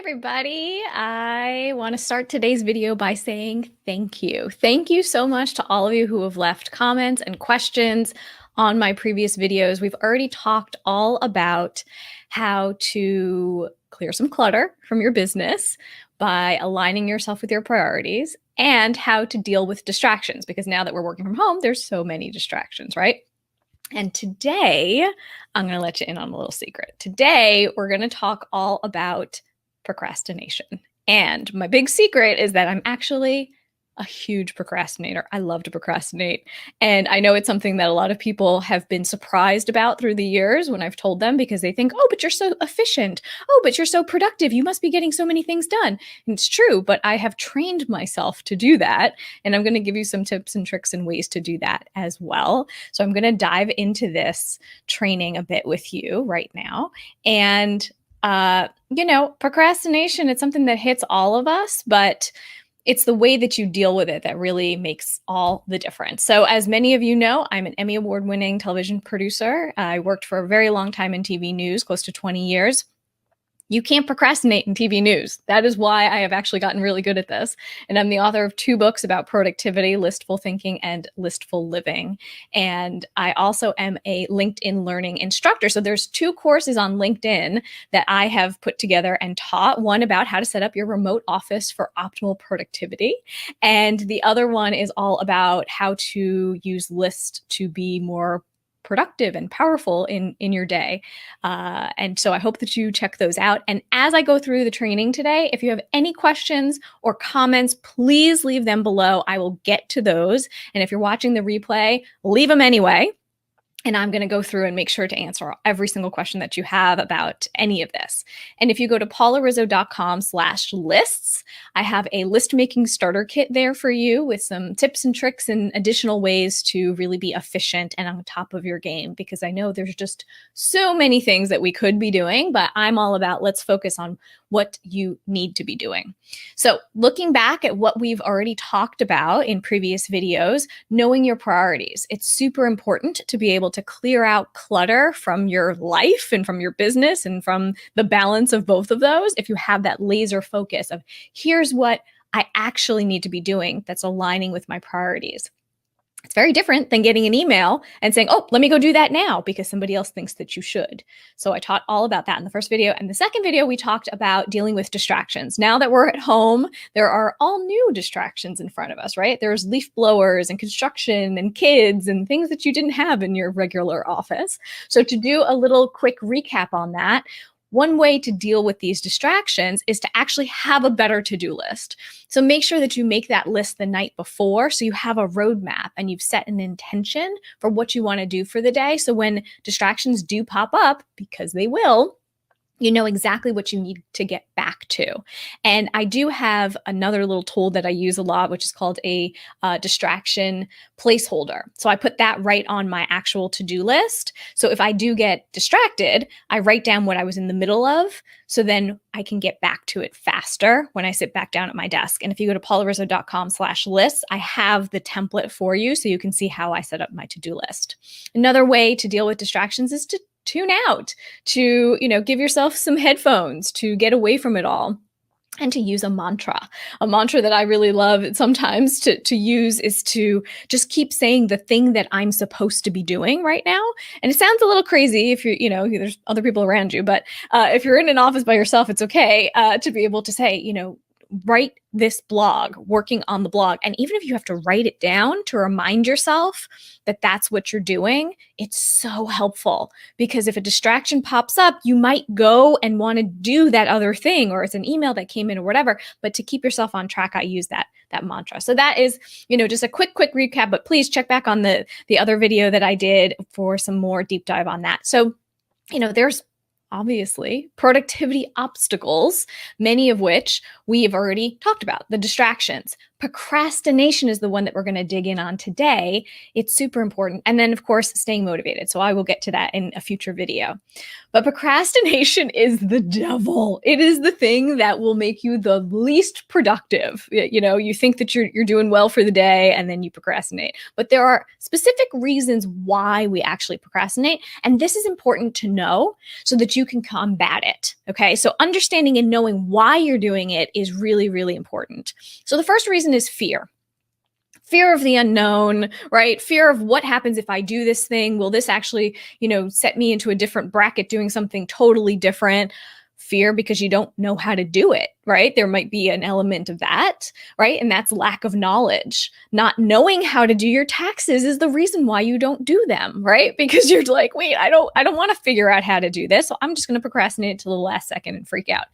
everybody. I want to start today's video by saying thank you. Thank you so much to all of you who have left comments and questions on my previous videos. We've already talked all about how to clear some clutter from your business by aligning yourself with your priorities and how to deal with distractions, because now that we're working from home, there's so many distractions, right? And today, I'm going to let you in on a little secret. Today, we're going to talk all about procrastination. And my big secret is that I'm actually a huge procrastinator. I love to procrastinate. And I know it's something that a lot of people have been surprised about through the years when I've told them, because they think, oh, but you're so efficient. Oh, but you're so productive. You must be getting so many things done. And it's true, but I have trained myself to do that. And I'm going to give you some tips and tricks and ways to do that as well. So I'm going to dive into this training a bit with you right now. And, procrastination, it's something that hits all of us, but it's the way that you deal with it that really makes all the difference. So as many of you know, I'm an Emmy Award-winning television producer. I worked for a very long time in TV news, close to 20 years. You can't procrastinate in TV news. That is why I have actually gotten really good at this. And I'm the author of 2 books about productivity, Listful Thinking and Listful Living. And I also am a LinkedIn learning instructor. So there's 2 courses on LinkedIn that I have put together and taught. One about how to set up your remote office for optimal productivity. And the other one is all about how to use lists to be more productive and powerful in your day. And so I hope that you check those out. And as I go through the training today, if you have any questions or comments, please leave them below. I will get to those. And if you're watching the replay, leave them anyway. And I'm going to go through and make sure to answer every single question that you have about any of this. And if you go to paularizzo.com/lists, I have a list making starter kit there for you with some tips and tricks and additional ways to really be efficient and on top of your game, because I know there's just so many things that we could be doing, but I'm all about let's focus on what you need to be doing. So looking back at what we've already talked about in previous videos, knowing your priorities, it's super important to be able to clear out clutter from your life and from your business and from the balance of both of those. If you have that laser focus of here's what I actually need to be doing that's aligning with my priorities. It's very different than getting an email and saying, oh, let me go do that now because somebody else thinks that you should. So I taught all about that in the first video. And the second video, we talked about dealing with distractions. Now that we're at home, there are all new distractions in front of us, right? There's leaf blowers and construction and kids and things that you didn't have in your regular office. So to do a little quick recap on that, one way to deal with these distractions is to actually have a better to-do list. So make sure that you make that list the night before so you have a roadmap and you've set an intention for what you want to do for the day. So when distractions do pop up, because they will, you know exactly what you need to get back to. And I do have another little tool that I use a lot, which is called a distraction placeholder. So I put that right on my actual to-do list. So if I do get distracted, I write down what I was in the middle of, so then I can get back to it faster when I sit back down at my desk. And if you go to paularizzo.com/lists, I have the template for you so you can see how I set up my to-do list. Another way to deal with distractions is to tune out, to, give yourself some headphones to get away from it all, and to use a mantra. A mantra that I really love sometimes to use is to just keep saying the thing that I'm supposed to be doing right now. And it sounds a little crazy if there's other people around you, but if you're in an office by yourself, it's okay to be able to say, write this blog, working on the blog. And even if you have to write it down to remind yourself that that's what you're doing, it's so helpful, because if a distraction pops up, you might go and want to do that other thing, or it's an email that came in or whatever. But to keep yourself on track, I use that mantra. So that is, just a quick recap, but please check back on the other video that I did for some more deep dive on that. So, there's obviously productivity obstacles, many of which we have already talked about, the distractions. Procrastination is the one that we're going to dig in on today. It's super important. And then, of course, staying motivated. So I will get to that in a future video. But procrastination is the devil. It is the thing that will make you the least productive. You think that you're doing well for the day and then you procrastinate. But there are specific reasons why we actually procrastinate. And this is important to know so that you you can combat it. Okay. So understanding and knowing why you're doing it is really, really important. So the first reason is fear. Fear of the unknown, right? Fear of what happens if I do this thing. Will this actually, set me into a different bracket doing something totally different? Fear because you don't know how to do it, right? There might be an element of that, right? And that's lack of knowledge. Not knowing how to do your taxes is the reason why you don't do them, right? Because you're like, wait, I don't want to figure out how to do this. So I'm just going to procrastinate until the last second and freak out.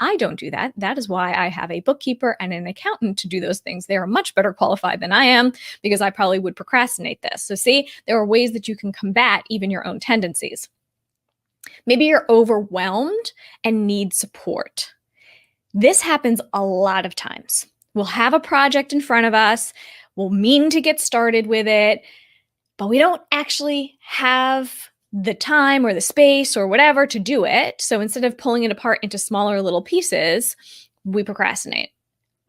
I don't do that. That is why I have a bookkeeper and an accountant to do those things. They are much better qualified than I am because I probably would procrastinate this. So see, there are ways that you can combat even your own tendencies. Maybe you're overwhelmed and need support. This happens a lot of times. We'll have a project in front of us. We'll mean to get started with it, but we don't actually have the time or the space or whatever to do it. So instead of pulling it apart into smaller little pieces, we procrastinate.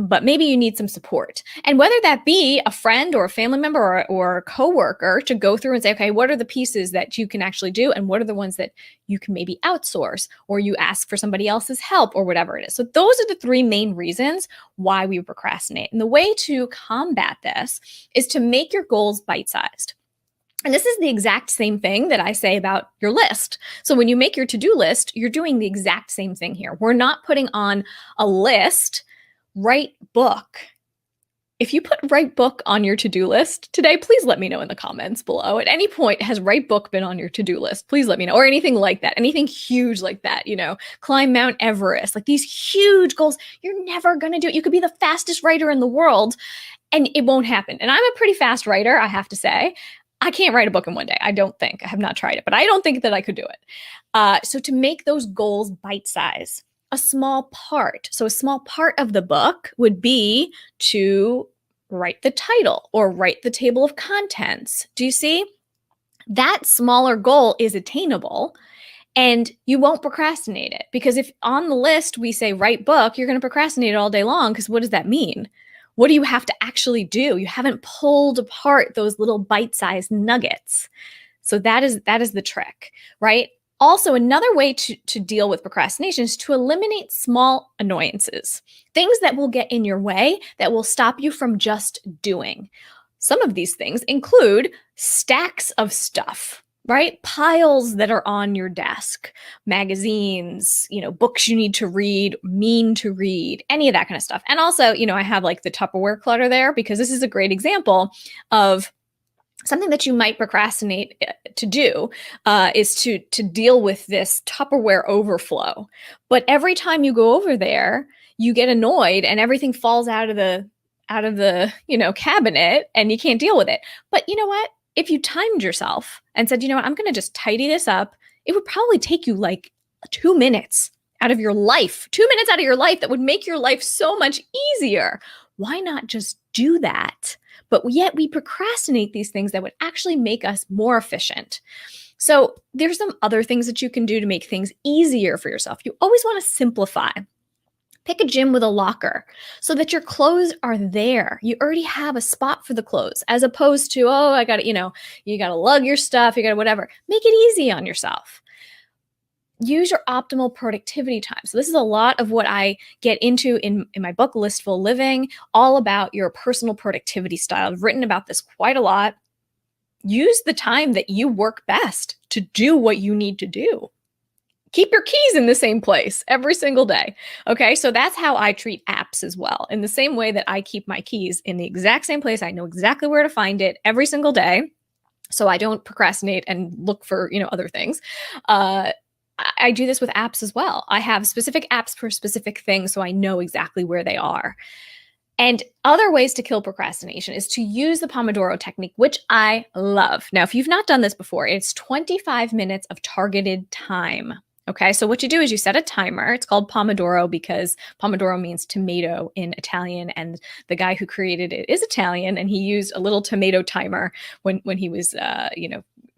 But maybe you need some support. And whether that be a friend or a family member or a coworker to go through and say, okay, what are the pieces that you can actually do? And what are the ones that you can maybe outsource or you ask for somebody else's help or whatever it is. So those are the three main reasons why we procrastinate. And the way to combat this is to make your goals bite-sized. And this is the exact same thing that I say about your list. So when you make your to-do list, you're doing the exact same thing here. We're not putting on a list, write book. If you put write book on your to-do list today, please let me know in the comments below. At any point, has write book been on your to-do list? Please let me know. Or anything like that, anything huge like that, climb Mount Everest, like these huge goals, you're never going to do it. You could be the fastest writer in the world and it won't happen. And I'm a pretty fast writer, I have to say. I can't write a book in one day. I don't think. I have not tried it, but I don't think that I could do it. So to make those goals bite-size, a small part. So a small part of the book would be to write the title or write the table of contents. Do you see? That smaller goal is attainable and you won't procrastinate it. Because if on the list we say write book, you're going to procrastinate it all day long because what does that mean? What do you have to actually do? You haven't pulled apart those little bite-sized nuggets. So that is the trick, right? Also, another way to deal with procrastination is to eliminate small annoyances, things that will get in your way, that will stop you from just doing. Some of these things include stacks of stuff, right? Piles that are on your desk, magazines, books you need to read, mean to read, any of that kind of stuff. And also, I have like the Tupperware clutter there because this is a great example of something that you might procrastinate to do is to deal with this Tupperware overflow. But every time you go over there, you get annoyed and everything falls out of the cabinet and you can't deal with it. But you know what? If you timed yourself and said, I'm going to just tidy this up, it would probably take you like 2 minutes out of your life, 2 minutes out of your life that would make your life so much easier. Why not just do that? But yet we procrastinate these things that would actually make us more efficient. So there's some other things that you can do to make things easier for yourself. You always want to simplify. Pick a gym with a locker so that your clothes are there. You already have a spot for the clothes as opposed to, I got to, you got to lug your stuff, you got to whatever. Make it easy on yourself. Use your optimal productivity time. So this is a lot of what I get into in my book, Listful Living, all about your personal productivity style. I've written about this quite a lot. Use the time that you work best to do what you need to do. Keep your keys in the same place every single day. Okay, so that's how I treat apps as well. In the same way that I keep my keys in the exact same place, I know exactly where to find it every single day. So I don't procrastinate and look for, other things. I do this with apps as well. I have specific apps for specific things, so I know exactly where they are. And other ways to kill procrastination is to use the Pomodoro technique, which I love. Now, if you've not done this before, it's 25 minutes of targeted time. Okay, so what you do is you set a timer. It's called Pomodoro because Pomodoro means tomato in Italian, and the guy who created it is Italian, and he used a little tomato timer when he was,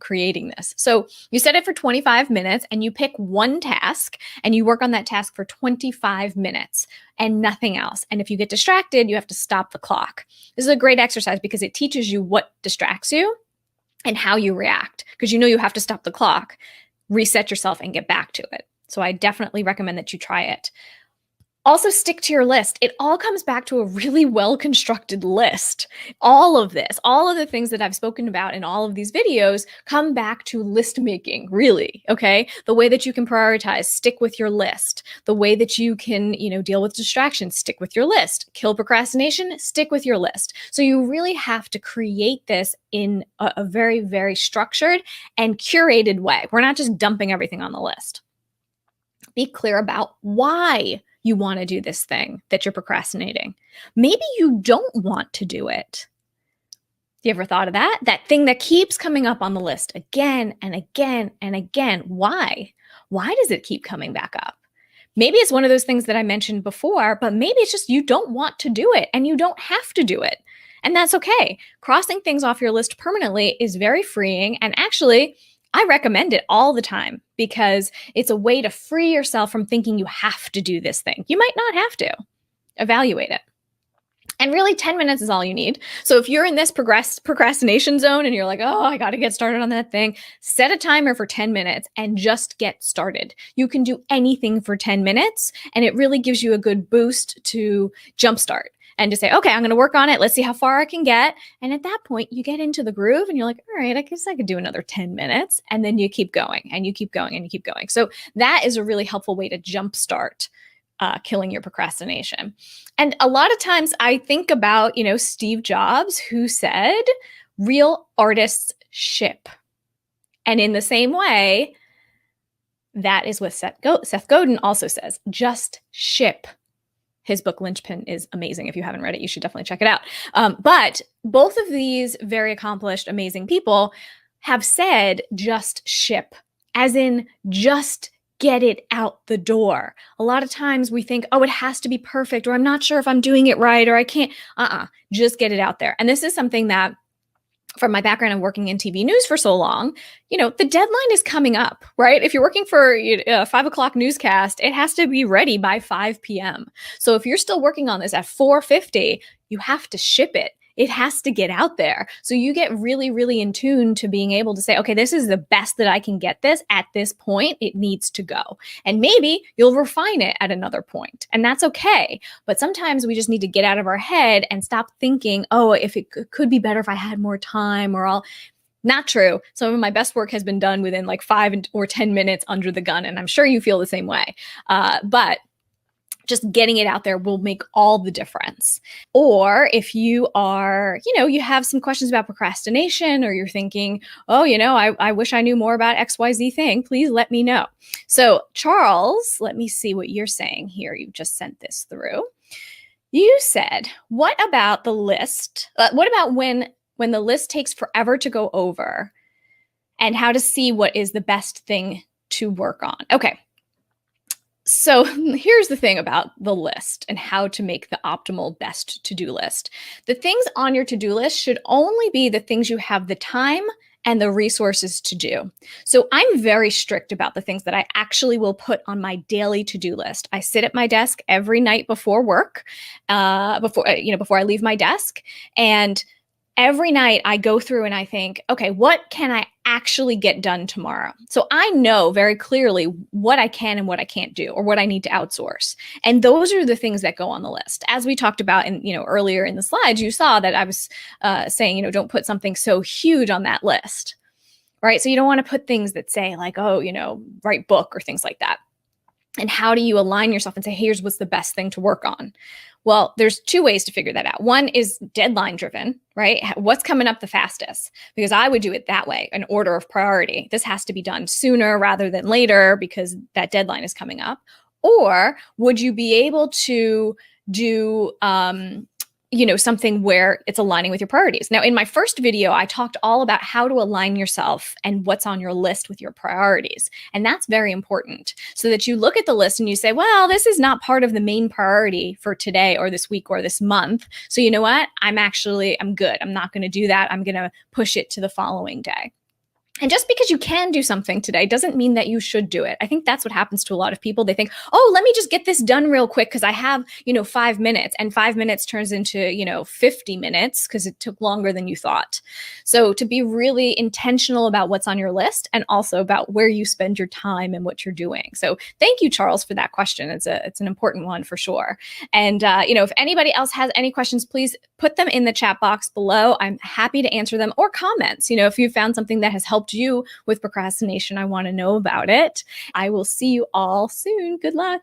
creating this. So you set it for 25 minutes and you pick one task and you work on that task for 25 minutes and nothing else. And if you get distracted, you have to stop the clock. This is a great exercise because it teaches you what distracts you and how you react because you have to stop the clock, reset yourself and get back to it. So I definitely recommend that you try it. Also, stick to your list. It all comes back to a really well-constructed list. All of this, all of the things that I've spoken about in all of these videos come back to list making, really, okay? The way that you can prioritize, stick with your list. The way that you can, deal with distractions, stick with your list. Kill procrastination, stick with your list. So you really have to create this in a very, very structured and curated way. We're not just dumping everything on the list. Be clear about why you want to do this thing that you're procrastinating. Maybe you don't want to do it. You ever thought of that? That thing that keeps coming up on the list again and again and again. Why? Why does it keep coming back up? Maybe it's one of those things that I mentioned before, but maybe it's just you don't want to do it and you don't have to do it. And that's okay. Crossing things off your list permanently is very freeing, and actually, I recommend it all the time because it's a way to free yourself from thinking you have to do this thing. You might not have to. Evaluate it. And really, 10 minutes is all you need. So if you're in this procrastination zone and you're like, oh, I got to get started on that thing, set a timer for 10 minutes and just get started. You can do anything for 10 minutes, and it really gives you a good boost to jumpstart and to say, okay, I'm going to work on it. Let's see how far I can get. And at that point, you get into the groove and you're like, all right, I guess I could do another 10 minutes. And then you keep going and you keep going and you keep going. So that is a really helpful way to jumpstart killing your procrastination. And a lot of times I think about, Steve Jobs, who said, real artists ship. And in the same way, that is what Seth Godin also says, just ship. His book, Linchpin, is amazing. If you haven't read it, you should definitely check it out. But both of these very accomplished, amazing people have said just ship, as in just get it out the door. A lot of times we think, oh, it has to be perfect, or I'm not sure if I'm doing it right, or I can't. Just get it out there. And this is something that, from my background of working in TV news for so long, the deadline is coming up, right? If you're working for a 5 o'clock newscast, it has to be ready by 5 p.m. So if you're still working on this at 4:50, you have to ship it. It has to get out there. So you get really, really in tune to being able to say, okay, this is the best that I can get this at this point. It needs to go. And maybe you'll refine it at another point. And that's okay. But sometimes we just need to get out of our head and stop thinking, oh, if it could be better if I had more time, or I'll. Not true. Some of my best work has been done within like 5 or 10 minutes under the gun. And I'm sure you feel the same way. But just getting it out there will make all the difference. Or if you are, you have some questions about procrastination, or you're thinking, oh, I wish I knew more about XYZ thing, please let me know. So Charles, let me see what you're saying here. You just sent this through. You said, what about the list? What about when the list takes forever to go over, and how to see what is the best thing to work on? Okay. So here's the thing about the list and how to make the optimal best to-do list. The things on your to-do list should only be the things you have the time and the resources to do. So I'm very strict about the things that I actually will put on my daily to-do list. I sit at my desk every night before work, before I leave my desk, and every night I go through and I think, okay, what can I actually get done tomorrow? So I know very clearly what I can and what I can't do, or what I need to outsource. And those are the things that go on the list. As we talked about earlier in the slides, you saw that I was saying, don't put something so huge on that list, right? So you don't want to put things that say like, oh, write book or things like that. And how do you align yourself and say, here's what's the best thing to work on? Well, there's 2 ways to figure that out. One is deadline driven, right? What's coming up the fastest? Because I would do it that way, an order of priority. This has to be done sooner rather than later because that deadline is coming up. Or would you be able to do, something where it's aligning with your priorities? Now, in my first video, I talked all about how to align yourself and what's on your list with your priorities. And that's very important, so that you look at the list and you say, well, this is not part of the main priority for today or this week or this month. So you know what? I'm good. I'm not going to do that. I'm going to push it to the following day. And just because you can do something today doesn't mean that you should do it. I think that's what happens to a lot of people. They think, oh, let me just get this done real quick because I have, 5 minutes. And 5 minutes turns into, 50 minutes because it took longer than you thought. So to be really intentional about what's on your list and also about where you spend your time and what you're doing. So thank you, Charles, for that question. It's an important one for sure. And, if anybody else has any questions, please put them in the chat box below. I'm happy to answer them, or comments. If you found something that has helped you with procrastination, I want to know about it. I will see you all soon. Good luck.